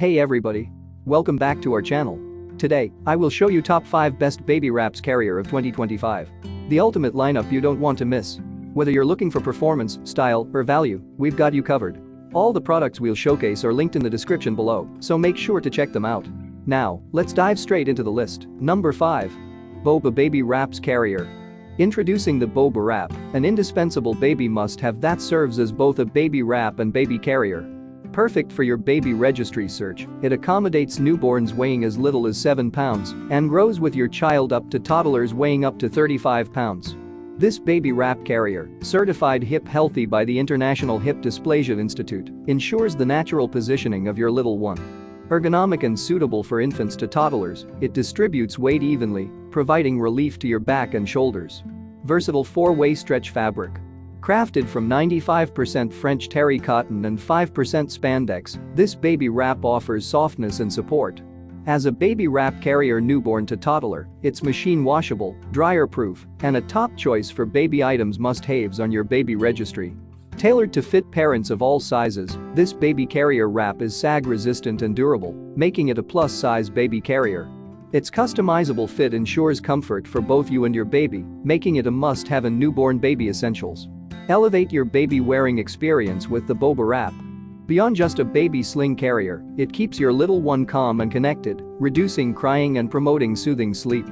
Hey everybody. Welcome back to our channel. Today, I will show you top 5 best baby wraps carrier of 2025. The ultimate lineup you don't want to miss. Whether you're looking for performance, style, or value, we've got you covered. All the products we'll showcase are linked in the description below, so make sure to check them out. Now, let's dive straight into the list. Number 5. Boba Baby Wraps Carrier. Introducing the Boba Wrap, an indispensable baby must-have that serves as both a baby wrap and baby carrier. Perfect for your baby registry search, it accommodates newborns weighing as little as 7 pounds and grows with your child up to toddlers weighing up to 35 pounds. This baby wrap carrier, certified hip healthy by the International Hip Dysplasia Institute, ensures the natural positioning of your little one. Ergonomic and suitable for infants to toddlers, it distributes weight evenly, providing relief to your back and shoulders. Versatile 4-way stretch fabric. Crafted from 95% French terry cotton and 5% spandex, this baby wrap offers softness and support. As a baby wrap carrier newborn to toddler, it's machine washable, dryer proof, and a top choice for baby items must-haves on your baby registry. Tailored to fit parents of all sizes, this baby carrier wrap is sag-resistant and durable, making it a plus-size baby carrier. Its customizable fit ensures comfort for both you and your baby, making it a must-have in newborn baby essentials. Elevate your baby wearing experience with the Boba Wrap. Beyond just a baby sling carrier, it keeps your little one calm and connected, reducing crying and promoting soothing sleep.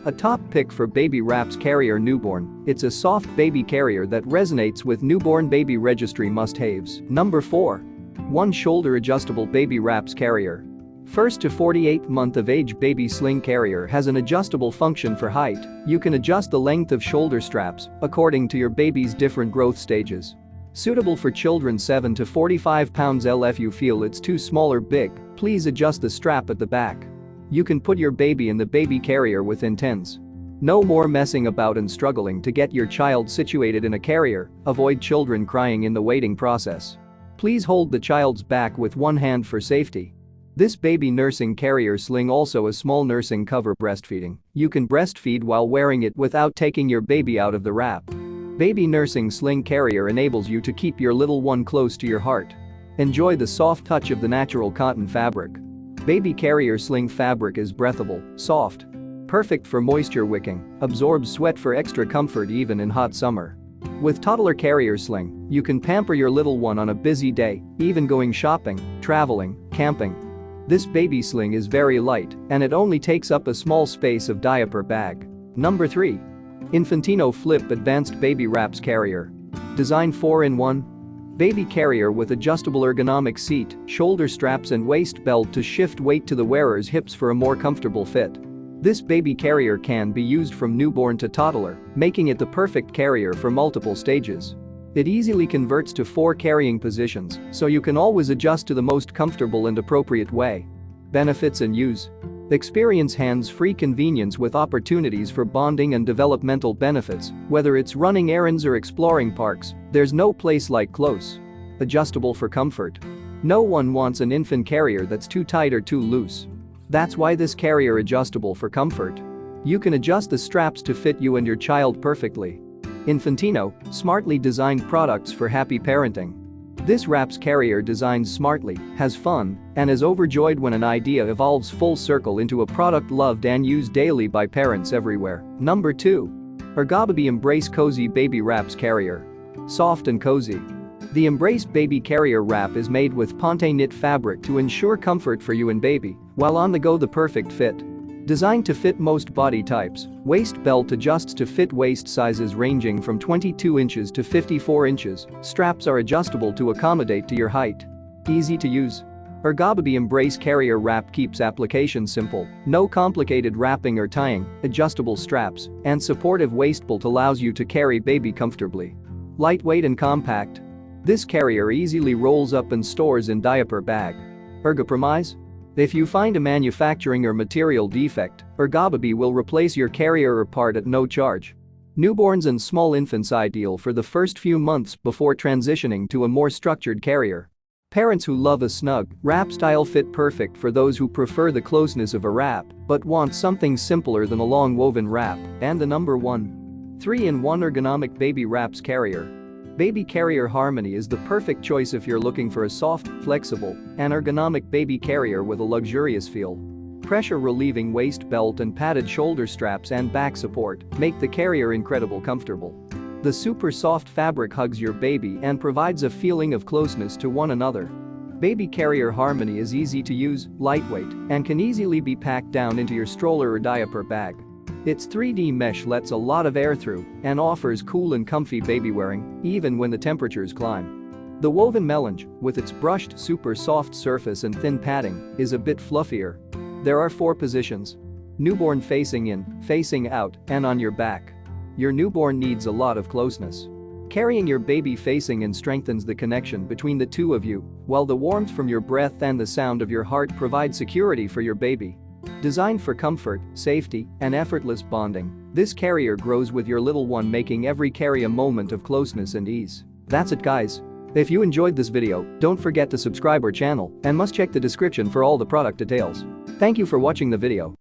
A top pick for baby wraps carrier newborn, it's a soft baby carrier that resonates with newborn baby registry must-haves. Number 4. One shoulder adjustable baby wraps carrier. First to 48 month of age baby sling carrier has an adjustable function for height. You can adjust the length of shoulder straps according to your baby's different growth stages. Suitable for children 7 to 45 pounds. If you feel it's too small or big, please adjust the strap at the back. You can put your baby in the baby carrier within 10s. No more messing about and struggling to get your child situated in a carrier. Avoid children crying in the waiting process. Please hold the child's back with one hand for safety. This baby nursing carrier sling also a small nursing cover breastfeeding. You can breastfeed while wearing it without taking your baby out of the wrap. Baby nursing sling carrier enables you to keep your little one close to your heart. Enjoy the soft touch of the natural cotton fabric. Baby carrier sling fabric is breathable, soft. Perfect for moisture wicking, absorbs sweat for extra comfort even in hot summer. With toddler carrier sling, you can pamper your little one on a busy day, even going shopping, traveling, camping. This baby sling is very light and it only takes up a small space of diaper bag. Number 3. Infantino Flip Advanced Baby Wraps Carrier. Design 4-in-1. Baby carrier with adjustable ergonomic seat, shoulder straps and waist belt to shift weight to the wearer's hips for a more comfortable fit. This baby carrier can be used from newborn to toddler, making it the perfect carrier for multiple stages. It easily converts to 4 carrying positions, so you can always adjust to the most comfortable and appropriate way. Benefits and use. Experience hands-free convenience with opportunities for bonding and developmental benefits. Whether it's running errands or exploring parks, there's no place like close. Adjustable for comfort. No one wants an infant carrier that's too tight or too loose. That's why this carrier adjustable for comfort. You can adjust the straps to fit you and your child perfectly. Infantino, smartly designed products for happy parenting. This wraps carrier designed smartly, has fun, and is overjoyed when an idea evolves full circle into a product loved and used daily by parents everywhere. Number 2. Ergobaby Embrace Cozy Baby Wraps Carrier. Soft and cozy. The Embrace Baby Carrier Wrap is made with ponte knit fabric to ensure comfort for you and baby, while on the go the perfect fit. Designed to fit most body types, waist belt adjusts to fit waist sizes ranging from 22 inches to 54 inches. Straps are adjustable to accommodate to your height. Easy to use. Ergobaby Embrace Carrier Wrap keeps application simple, no complicated wrapping or tying, adjustable straps, and supportive waist belt allows you to carry baby comfortably. Lightweight and compact. This carrier easily rolls up and stores in diaper bag. Ergopromise. If you find a manufacturing or material defect, Ergobaby will replace your carrier or part at no charge. Newborns and small infants ideal for the first few months before transitioning to a more structured carrier. Parents who love a snug, wrap-style fit perfect for those who prefer the closeness of a wrap but want something simpler than a long woven wrap. And the number 1. 3-in-1 Ergonomic Baby Wraps Carrier. Baby Carrier Harmony is the perfect choice if you're looking for a soft, flexible, and ergonomic baby carrier with a luxurious feel. Pressure-relieving waist belt and padded shoulder straps and back support make the carrier incredibly comfortable. The super soft fabric hugs your baby and provides a feeling of closeness to one another. Baby Carrier Harmony is easy to use, lightweight, and can easily be packed down into your stroller or diaper bag. Its 3D mesh lets a lot of air through and offers cool and comfy baby wearing, even when the temperatures climb. The woven melange, with its brushed super soft surface and thin padding, is a bit fluffier. There are 4 positions: newborn facing in, facing out, and on your back. Your newborn needs a lot of closeness. Carrying your baby facing in strengthens the connection between the two of you, while the warmth from your breath and the sound of your heart provide security for your baby. Designed for comfort, safety, and effortless bonding, this carrier grows with your little one, making every carry a moment of closeness and ease. That's it, guys. If you enjoyed this video, don't forget to subscribe our channel and must check the description for all the product details. Thank you for watching the video.